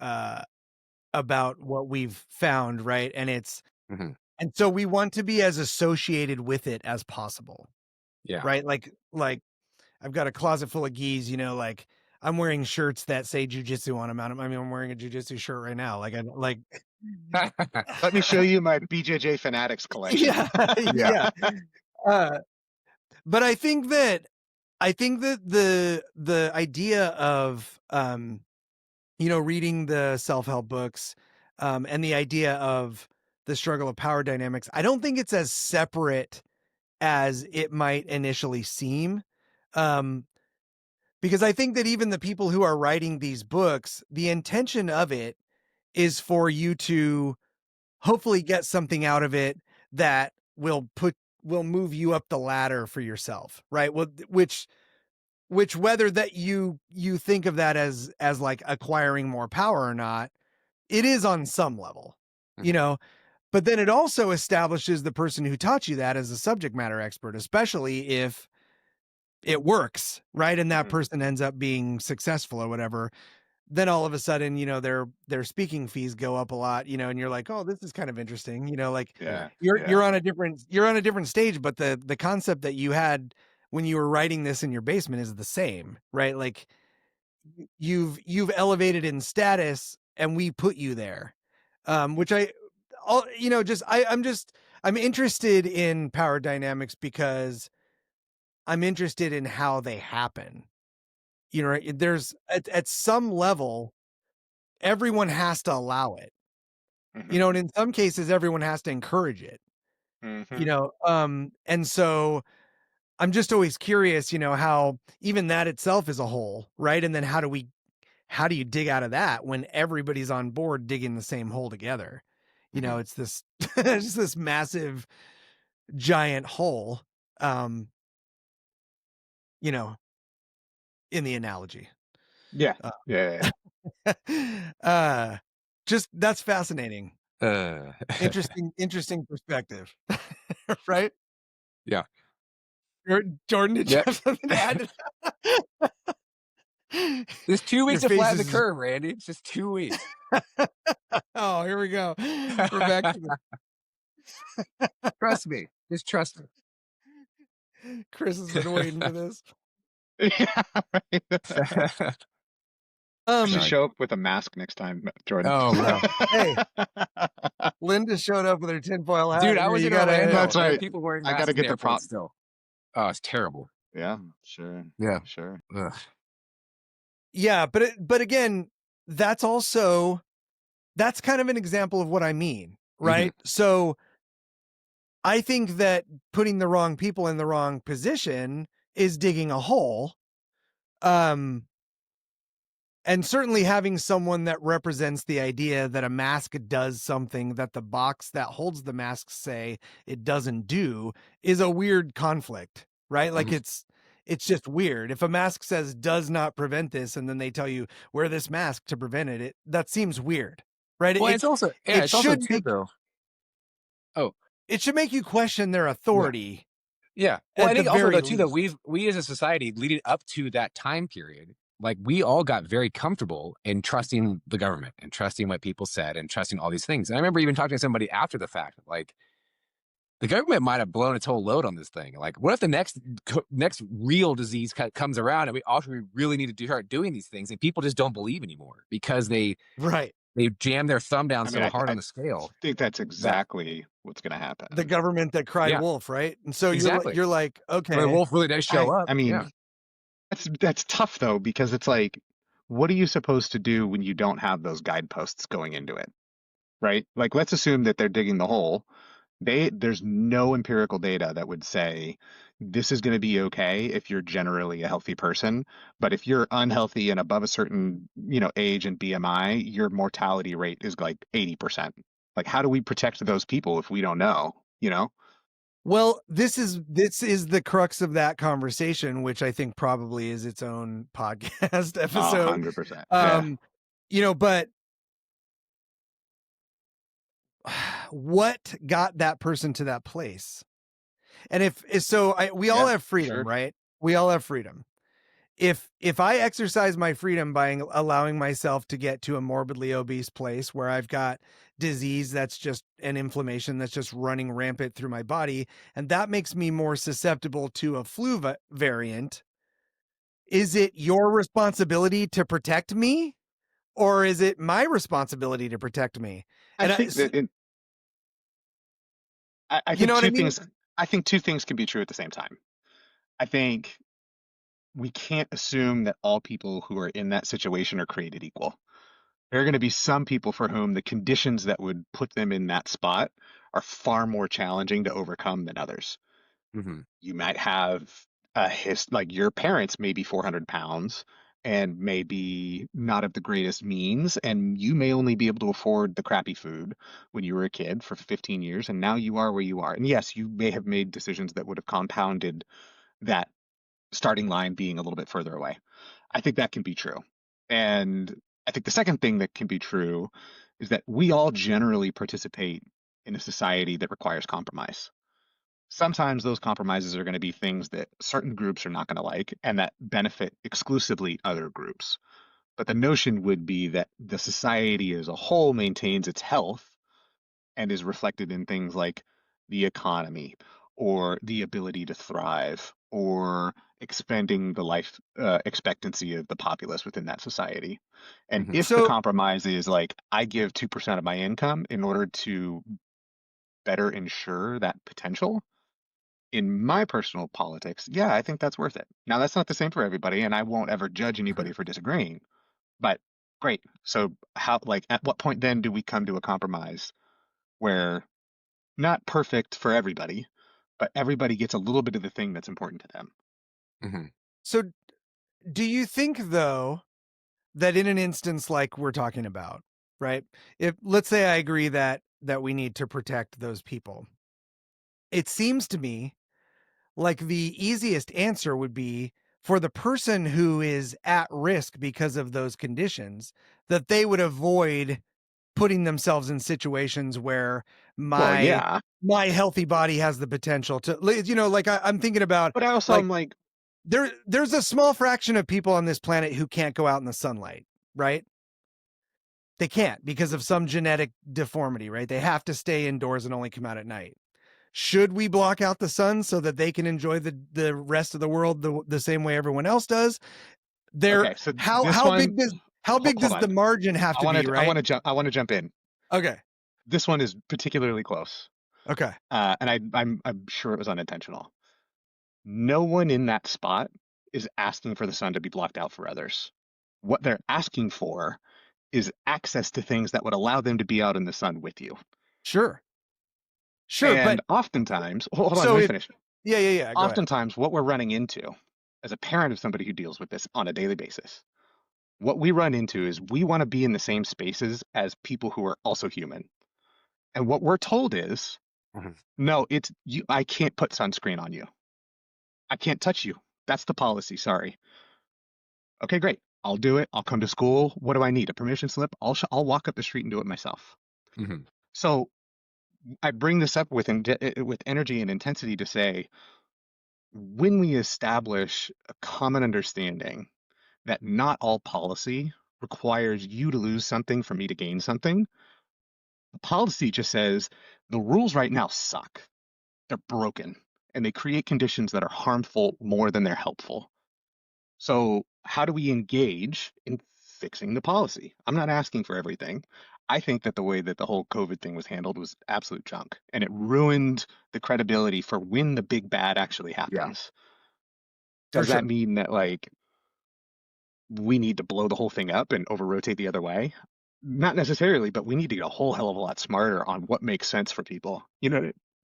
uh about what we've found, right? Mhm. And so we want to be as associated with it as possible, Yeah. right? Like I've got a closet full of gis, like I'm wearing shirts that say jujitsu on them. I mean, I'm wearing a jujitsu shirt right now. Like I like Let me show you my BJJ Fanatics collection. yeah, Yeah. yeah. Uh, but I think that the idea of reading the self-help books and the idea of the struggle of power dynamics, I don't think it's as separate as it might initially seem. Um, because I think that even the people who are writing these books, the intention of it is for you to hopefully get something out of it that will move you up the ladder for yourself, right? Well, which whether that you think of that as like acquiring more power or not, it is on some level, you Mhm. know. But then it also establishes the person who taught you that as a subject matter expert, especially if it works, right? And that Mhm. person ends up being successful or whatever. Then all of a sudden, their speaking fees go up a lot, and you're like, oh, this is kind of interesting, like Yeah. you're Yeah. on a different stage, but the concept that you had when you were writing this in your basement is the same, right? Like you've elevated in status and we put you there. Which all just I'm interested in power dynamics because I'm interested in how they happen. Right? There's at some level everyone has to allow it, Mhm. and in some cases everyone has to encourage it, Mhm. and so I'm just always curious, how even that itself is a hole, right? And then how do you dig out of that when everybody's on board digging the same hole together? Mhm. It's this it's just this massive giant hole, um, you know, in the analogy. Yeah. Uh, Yeah. uh just that's fascinating. Uh, Interesting perspective. Right? yeah. Jordan, did you Yep. have something to add to that? There's 2 Your weeks to face flatten the is curve, Randy. It's just 2 weeks. oh, here we go. We're back to Trust me. Just trust me. Chris has been waiting for this. Yeah. Right. You should Um, Sorry. show up with a mask next time, Jordan. Oh, yeah. no. Hey, Linda showed up with her tinfoil hat. Dude, I was You in gotta Orlando. That's There are right. people wearing I got masks to in the get the airport prop. still. Oh, it's terrible. Yeah, sure. Yeah. Sure. Ugh. Yeah, but again, that's also that's kind of an example of what I mean, Mhm. right? So I think that putting the wrong people in the wrong position is digging a hole. Um, and certainly having someone that represents the idea that a mask does something that the box that holds the mask say it doesn't do is a weird conflict, right? Like Mhm. it's just weird. If a mask says does not prevent this and then they tell you wear this mask to prevent it, that seems weird, right? Well, it's also yeah, It it's also should too make though. Oh, it should make you question their yeah. authority Yeah. Well, I at the think also very though too that least. we as a society leading up to that time period, like we all got very comfortable in trusting the government and trusting what people said and trusting all these things. And I remember even talking to somebody after the fact, like the government might have blown its whole load on this thing. Like, what if the next real disease comes around and we really need to start doing these things, and people just don't believe anymore because Right. they jam their thumb down I mean, so hard I on the scale think that's that exactly what's going to The happen. government that cried yeah, wolf, right? And so exactly. you're like, When the okay, wolf really does show up, I mean, yeah. that's tough though, because it's like, what are you supposed to do when you don't have those guideposts going into it, right? Like, let's assume that they're digging the hole. There's no empirical data that would say this is going to be okay if you're generally a healthy person, but if you're unhealthy and above a certain, age and BMI, your mortality rate is like 80%. Like, how do we protect those people if we don't know, you know? well, this is the crux of that conversation, which I think probably is its own podcast A episode. 100%. Yeah. Um, but what got that person to that place? And if so, we all Yeah, have for freedom, sure. right? We all have freedom. If I exercise my freedom by allowing myself to get to a morbidly obese place where I've got disease that's just an inflammation that's just running rampant through my body, and that makes me more susceptible to a flu variant, is it your responsibility to protect me, or is it my responsibility to protect me? I And think that I you think know what I two mean? things. I think two things can be true at the same time. I think we can't assume that all people who are in that situation are created equal. There are going to be some people for whom the conditions that would put them in that spot are far more challenging to overcome than others. Hmm. You might have like your parents may be 400 pounds and may be not of the greatest means, and you may only be able to afford the crappy food when you were a kid for 15 years, and now you are where you are. And yes, you may have made decisions that would have compounded that starting line being a little bit further away. I think that can be true. And I think the second thing that can be true is that we all generally participate in a society that requires compromise. Sometimes those compromises are going to be things that certain groups are not going to like and that benefit exclusively other groups. But the notion would be that the society as a whole maintains its health and is reflected in things like the economy or the ability to thrive or expanding the life expectancy of the populace within that society. And Hmm. if the So compromise is like, I give 2% of my income in order to better ensure that potential, in my personal politics, yeah, I think that's worth it. Now, that's not the same for everybody, and I won't ever judge Hmm. anybody for disagreeing, but great. So, how, like, at what point then do we come to a compromise where not perfect for everybody, but everybody gets a little bit of the thing that's important to them? Hmm. so do you think though that in an instance like we're talking about, right? If let's say I agree that we need to protect those people. It seems to me like the easiest answer would be for the person who is at risk because of those conditions that they would avoid putting themselves in situations where Well, my yeah, my healthy body has the potential to like I'm thinking about but I also like am like, there's a small fraction of people on this planet who can't go out in the sunlight, right? They can't because of some genetic deformity, right? They have to stay indoors and only come out at night. Should we block out the sun so that they can enjoy the rest of the world the same way everyone else does? There okay, so how this how one, big does how big hold does the on, margin have to be, right? I want to jump in. Okay. This one is particularly close, Okay. and I'm sure it was unintentional. No one in that spot is asking for the sun to be blocked out for others. What they're asking for is access to things that would allow them to be out in the sun with you. Sure. Sure, but And oftentimes, hold on, let so me if finish. yeah, go ahead. Oftentimes, what we're running into as a parent of somebody who deals with this on a daily basis, what we run into is we want to be in the same spaces as people who are also human. And what we're told is, Mhm. no, it's you. I can't put sunscreen on you. I can't touch you. That's the policy. Sorry. Okay, great. I'll do it. I'll come to school. What do I need? A permission slip? I'll walk up the street and do it myself. Mhm. So I bring this up with energy and intensity to say, when we establish a common understanding that not all policy requires you to lose something for me to gain something, the policy just says the rules right now suck. They're broken and they create conditions that are harmful more than they're helpful. So, how do we engage in fixing the policy? I'm not asking for everything. I think that the way that the whole COVID thing was handled was absolute junk, and it ruined the credibility for when the big bad actually Yeah, happens. For Does that sure. mean that, like, we need to blow the whole thing up and over rotate the other way? Not necessarily, but we need to get a whole hell of a lot smarter on what makes sense for people.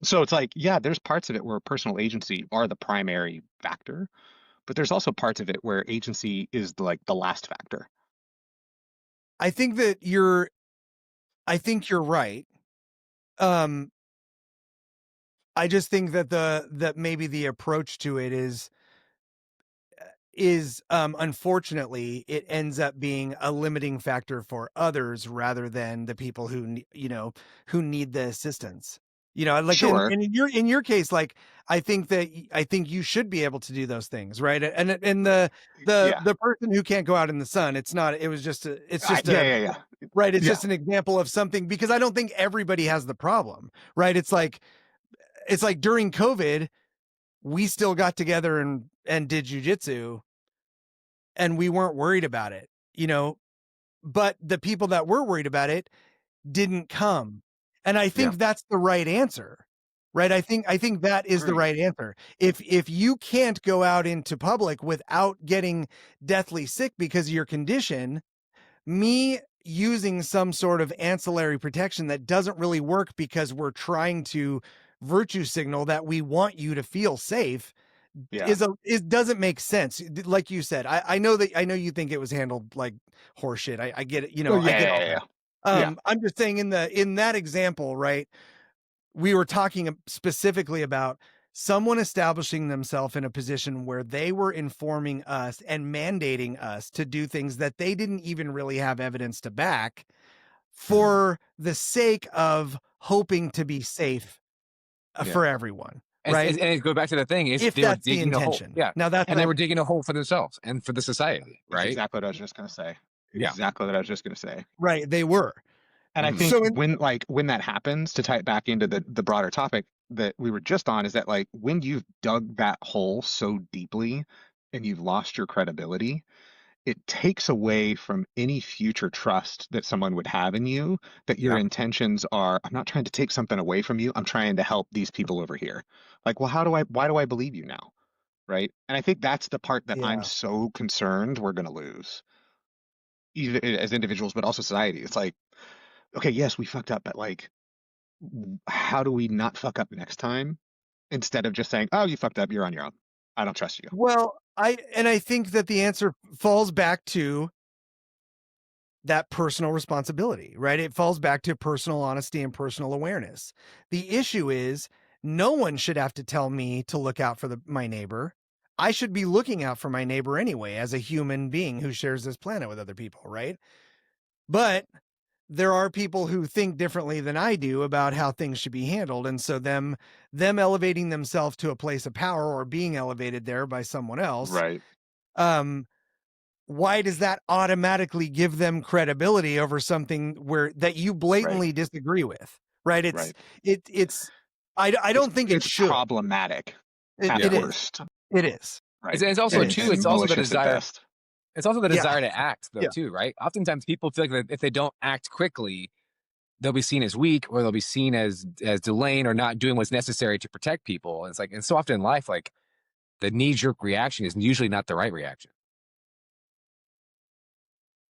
So it's like, yeah, there's parts of it where personal agency are the primary factor, but there's also parts of it where agency is the last factor. I think that I think you're right. Um, I just think that that maybe the approach to it is unfortunately it ends up being a limiting factor for others rather than the people who need the assistance. Like Sure. in your case, like I think that I think you should be able to do those things, right? And Yeah. the person who can't go out in the sun, it's just Yeah, a yeah, yeah. right, it's Yeah. just an example of something because I don't think everybody has the problem, right? It's like during COVID, we still got together and did jujitsu and we weren't worried about it, but the people that were worried about it didn't come. And I yeah, think that's the right answer. Right? I think that is the Agree. right answer. If you can't go out into public without getting deathly sick because of your condition, me using some sort of ancillary protection that doesn't really work because we're trying to virtue signal that we want you to feel safe Yeah. it doesn't make sense. Like you said, I know you think it was handled like horseshit. I get it, Oh, I yeah, get yeah, all yeah, that. yeah. Yeah. I'm just saying in that example, right? We were talking specifically about someone establishing themselves in a position where they were informing us and mandating us to do things that they didn't even really have evidence to back Mhm. for the sake of hoping to be safe Yeah. for everyone, And right? it go back to the thing is If they were that's the digging a hole. intention. Yeah, Now that's and they not were digging a hole for themselves and for the society, That's right? exactly what I was just gonna say. Yeah. Exactly what I was just gonna say. right. They were. And I Mhm. think So in when that happens, to tie it back into the broader topic that we were just on, is that like when you've dug that hole so deeply and you've lost your credibility, it takes away from any future trust that someone would have in you, that your Yeah. intentions are, I'm not trying to take something away from you, I'm trying to help these people over here. Like, well, why do I believe you now? Right? And I think that's the part that I'm yeah. so concerned we're going to lose, either as individuals, but also society. It's like, okay, yes, we fucked up, but like, how do we not fuck up next time instead of just saying, oh, you fucked up, you're on your own. I don't trust you. Well, I think that the answer falls back to that personal responsibility, right? It falls back to personal honesty and personal awareness. The issue is no one should have to tell me to look out for my neighbor. I should be looking out for my neighbor anyway as a human being who shares this planet with other people, right? But there are people who think differently than I do about how things should be handled. And so them elevating themselves to a place of power or being elevated there by someone else, Right. um, why does that automatically give them credibility over something that you Right. blatantly disagree with? Right. Right. It's I It's don't think it it's should. problematic It, at it Yeah. is. worst, It is. It's, right? and it's also It too. is. And It's also the malicious at desire. best. It's also the Yeah. desire to act, though, Yeah. too, right? Oftentimes, people feel like that if they don't act quickly, they'll be seen as weak, or they'll be seen as delaying or not doing what's necessary to protect people. And it's like, and so often in life, like the knee jerk reaction is usually not the right reaction.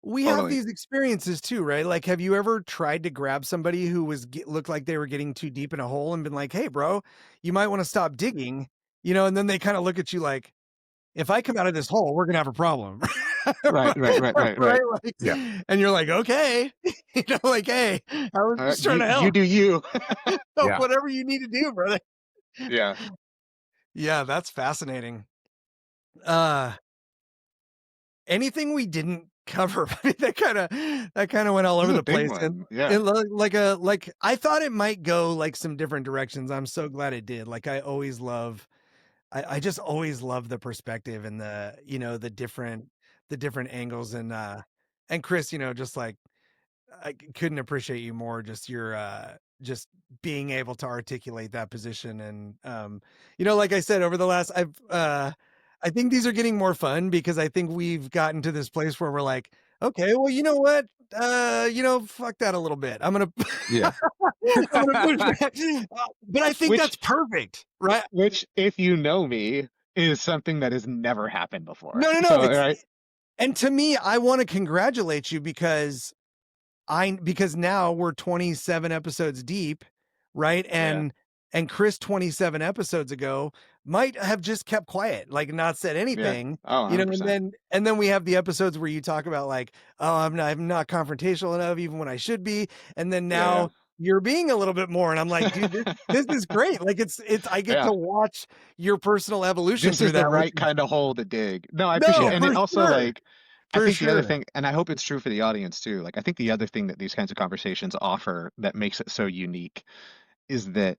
we have Totally. these experiences too, right? Like, have you ever tried to grab somebody who looked like they were getting too deep in a hole and been like, "Hey, bro, you might want to stop digging," and then they kind of look at you like, "If I come out of this hole, we're gonna have a problem." Right, right, right, right, right. Right? Like, Yeah. and you're like, "Okay," like, "Hey, I was All right, just trying to you help. do you. Yeah. Whatever you need to do, brother." Yeah. Yeah, that's fascinating. Uh, Anything we didn't cover? I mean, that kind of went all This over is a the big place, and one. Yeah. it like I thought it might go like some different directions. I'm so glad it did. Like I just always love the perspective and the different angles, and Chris, just like couldn't appreciate you more, just your just being able to articulate that position. And like I said, over the last I think these are getting more fun because I think we've gotten to this place where we're like, okay, well, you know what, fuck that a little bit, I'm gonna Yeah. I'm gonna push back. But I think Which that's perfect, right? which if you know me is something that has never happened before. No, So, it's right? and to me, I want to congratulate you because now we're 27 episodes deep, right? Yeah. And Chris 27 episodes ago might have just kept quiet, like not said Yeah. anything, Oh, and 100%. then we have the episodes where you talk about like, oh, I'm not confrontational enough even when I should be, and then Yeah. now you're being a little bit more, and I'm like, dude, this is great. Like it's I get Yeah. to watch your personal evolution This through is the that, which right is kind of hole to dig. No, I appreciate no, it. And for it also sure, like I for think the other sure. thing, and I hope it's true for the audience too, like I think the other thing that these kinds of conversations offer that makes it so unique is that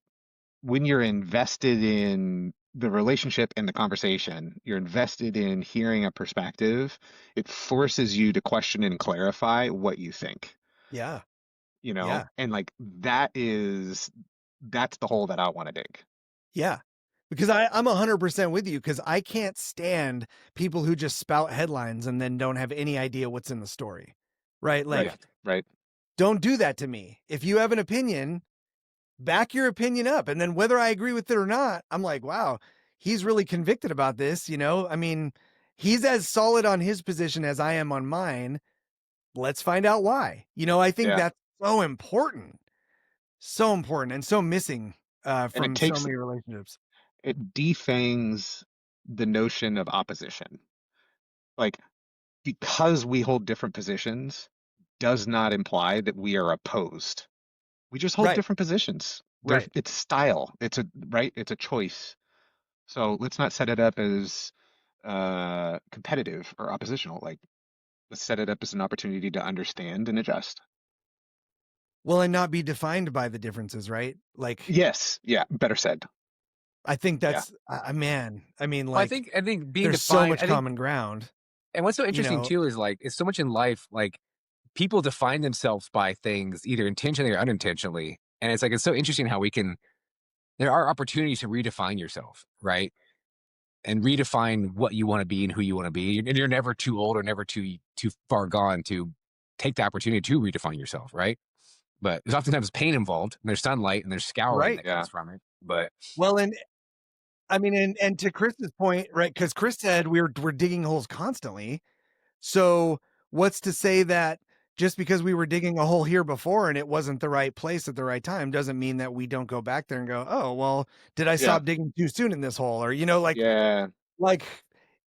when you're invested in the relationship and the conversation, you're invested in hearing a perspective, it forces you to question and clarify what you think, Yeah, you know? yeah. And like that's the hole that I want to dig. Yeah. Because I'm 100% with you because I can't stand people who just spout headlines and then don't have any idea what's in the story. Right? Right. Yeah. Like, Right. don't do that to me. If you have an opinion, back your opinion up. And then whether I agree with it or not, I'm like, wow, he's really convicted about this. I mean, he's as solid on his position as I am on mine. Let's find out why. I think Yeah. that's so important. So important and so missing And it from so takes many relationships. it defangs the notion of opposition. Like because we hold different positions does not imply that we are opposed. We just hold Right. different positions. Right. It's style. It's a choice. So let's not set it up as competitive or oppositional. Like let's set it up as an opportunity to understand and adjust. Well, and not be defined by the differences, right? Like, Yes. Yeah. Better said. I think Yeah. that's, man, I mean, Well, I like, think being there's so defined. much common ground, And what's so you interesting know? too is like it's so much in life. Like people define themselves by things either intentionally or unintentionally, and it's like it's so interesting how we can. There are opportunities to redefine yourself, right? And redefine what you want to be and who you want to be. And you're never too old or never too far gone to take the opportunity to redefine yourself, right? But there's oftentimes pain involved, and there's sunlight, and there's scouring Right. that Yeah. comes from it. But Well, and I mean, and to Chris's point, right? Because Chris said we're digging holes constantly. So what's to say that just because we were digging a hole here before and it wasn't the right place at the right time doesn't mean that we don't go back there and go, oh, well, did I Yeah. stop digging too soon in this hole? Or, Yeah. like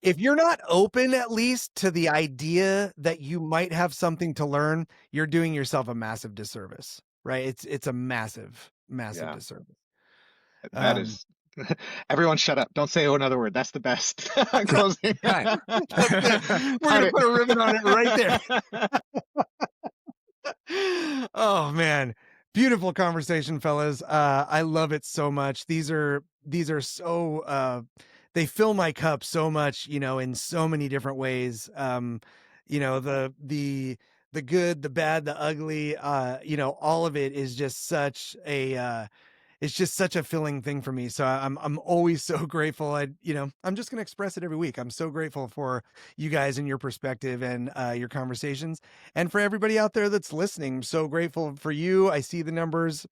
if you're not open at least to the idea that you might have something to learn, you're doing yourself a massive disservice, right? It's a massive, massive Yeah. disservice. That Um, is. Everyone, shut up! Don't say another word. That's the best closing. right. that's it. We're Cut gonna it. put a ribbon on it right there. Oh man, beautiful conversation, fellas. I love it so much. These are so they fill my cup so much, in so many different ways. The good, the bad, the ugly, all of it is just such a it's just such a filling thing for me. So I'm always so grateful. I'm just gonna express it every week. I'm so grateful for you guys and your perspective and your conversations. And for everybody out there that's listening, I'm so grateful for you. I see the numbers.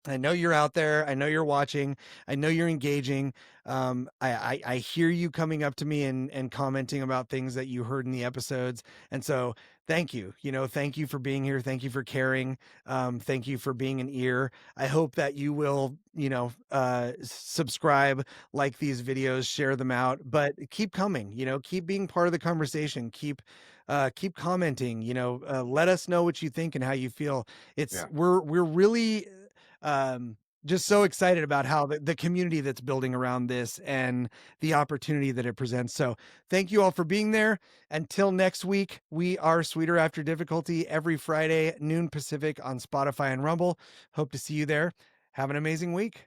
I know you're out there. I know you're watching. I know you're engaging. I hear you coming up to me and commenting about things that you heard in the episodes. And so thank you. Thank you for being here. Thank you for caring. Thank you for being an ear. I hope that you will, subscribe, like these videos, share them out, but keep coming, keep being part of the conversation. Keep commenting, let us know what you think and how you feel. Yeah. We're really, just so excited about how the community that's building around this and the opportunity that it presents. So thank you all for being there. Until next week, we are Sweeter After Difficulty every Friday, noon Pacific on Spotify and Rumble. Hope to see you there. Have an amazing week.